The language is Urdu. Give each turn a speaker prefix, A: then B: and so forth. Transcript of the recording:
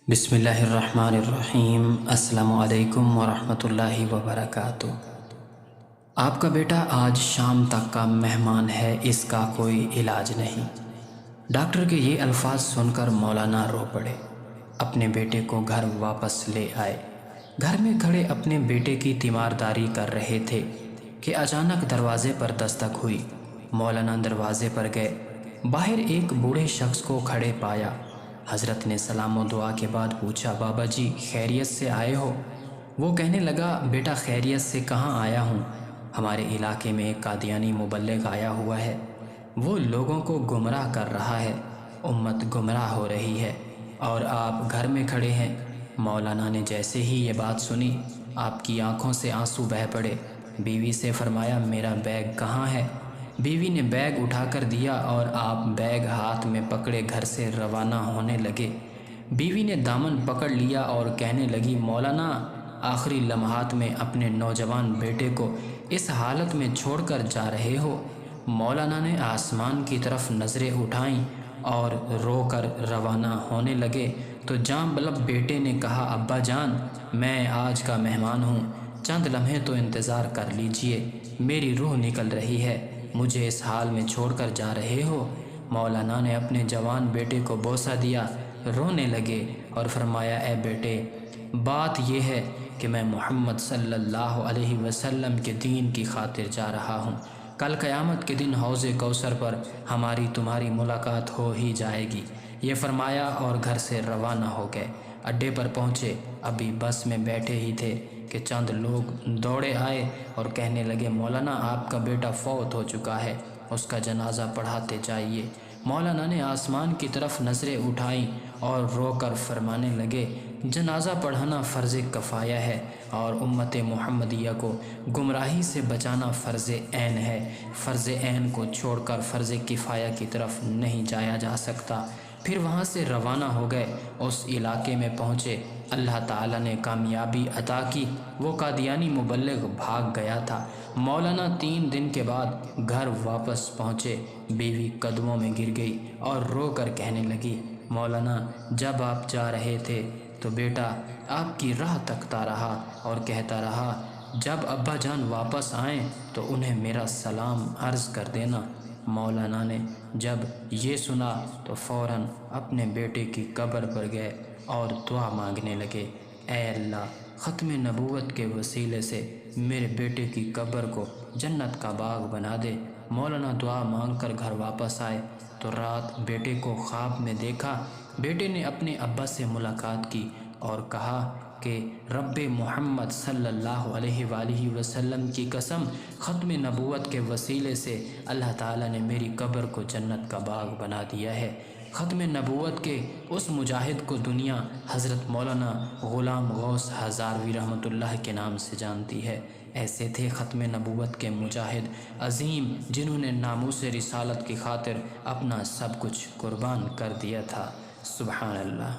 A: بسم اللہ الرحمن الرحیم۔ السلام علیکم ورحمۃ اللہ وبرکاتہ۔ آپ کا بیٹا آج شام تک کا مہمان ہے، اس کا کوئی علاج نہیں۔ ڈاکٹر کے یہ الفاظ سن کر مولانا رو پڑے، اپنے بیٹے کو گھر واپس لے آئے۔ گھر میں کھڑے اپنے بیٹے کی تیمارداری کر رہے تھے کہ اچانک دروازے پر دستک ہوئی۔ مولانا دروازے پر گئے، باہر ایک بوڑھے شخص کو کھڑے پایا۔ حضرت نے سلام و دعا کے بعد پوچھا، بابا جی خیریت سے آئے ہو؟ وہ کہنے لگا، بیٹا خیریت سے کہاں آیا ہوں، ہمارے علاقے میں ایک قادیانی مبلغ آیا ہوا ہے، وہ لوگوں کو گمراہ کر رہا ہے، امت گمراہ ہو رہی ہے، اور آپ گھر میں کھڑے ہیں۔ مولانا نے جیسے ہی یہ بات سنی، آپ کی آنکھوں سے آنسو بہہ پڑے۔ بیوی سے فرمایا، میرا بیگ کہاں ہے؟ بیوی نے بیگ اٹھا کر دیا اور آپ بیگ ہاتھ میں پکڑے گھر سے روانہ ہونے لگے۔ بیوی نے دامن پکڑ لیا اور کہنے لگی، مولانا آخری لمحات میں اپنے نوجوان بیٹے کو اس حالت میں چھوڑ کر جا رہے ہو؟ مولانا نے آسمان کی طرف نظریں اٹھائیں اور رو کر روانہ ہونے لگے تو جاں بلب بیٹے نے کہا، ابا جان میں آج کا مہمان ہوں، چند لمحے تو انتظار کر لیجئے، میری روح نکل رہی ہے، مجھے اس حال میں چھوڑ کر جا رہے ہو؟ مولانا نے اپنے جوان بیٹے کو بوسہ دیا، رونے لگے اور فرمایا، اے بیٹے، بات یہ ہے کہ میں محمد صلی اللہ علیہ وسلم کے دین کی خاطر جا رہا ہوں، کل قیامت کے دن حوض کوثر پر ہماری تمہاری ملاقات ہو ہی جائے گی۔ یہ فرمایا اور گھر سے روانہ ہو گئے۔ اڈے پر پہنچے، ابھی بس میں بیٹھے ہی تھے کہ چند لوگ دوڑے آئے اور کہنے لگے، مولانا آپ کا بیٹا فوت ہو چکا ہے، اس کا جنازہ پڑھاتے جائیے۔ مولانا نے آسمان کی طرف نظریں اٹھائیں اور رو کر فرمانے لگے، جنازہ پڑھانا فرض کفایہ ہے اور امت محمدیہ کو گمراہی سے بچانا فرض عین ہے، فرض عین کو چھوڑ کر فرض کفایہ کی طرف نہیں جایا جا سکتا۔ پھر وہاں سے روانہ ہو گئے، اس علاقے میں پہنچے، اللہ تعالیٰ نے کامیابی عطا کی، وہ قادیانی مبلغ بھاگ گیا تھا۔ مولانا 3 دن کے بعد گھر واپس پہنچے، بیوی قدموں میں گر گئی اور رو کر کہنے لگی، مولانا جب آپ جا رہے تھے تو بیٹا آپ کی راہ تکتا رہا اور کہتا رہا، جب ابا جان واپس آئیں تو انہیں میرا سلام عرض کر دینا۔ مولانا نے جب یہ سنا تو فوراً اپنے بیٹے کی قبر پر گئے اور دعا مانگنے لگے، اے اللہ ختم نبوت کے وسیلے سے میرے بیٹے کی قبر کو جنت کا باغ بنا دے۔ مولانا دعا مانگ کر گھر واپس آئے تو رات بیٹے کو خواب میں دیکھا۔ بیٹے نے اپنے ابا سے ملاقات کی اور کہا کہ رب محمد صلی اللہ علیہ وآلہ وسلم کی قسم، ختم نبوت کے وسیلے سے اللہ تعالیٰ نے میری قبر کو جنت کا باغ بنا دیا ہے۔ ختم نبوت کے اس مجاہد کو دنیا حضرت مولانا غلام غوث ہزاروی رحمۃ اللہ کے نام سے جانتی ہے۔ ایسے تھے ختم نبوت کے مجاہد عظیم، جنہوں نے ناموس رسالت کی خاطر اپنا سب کچھ قربان کر دیا تھا۔ سبحان اللہ۔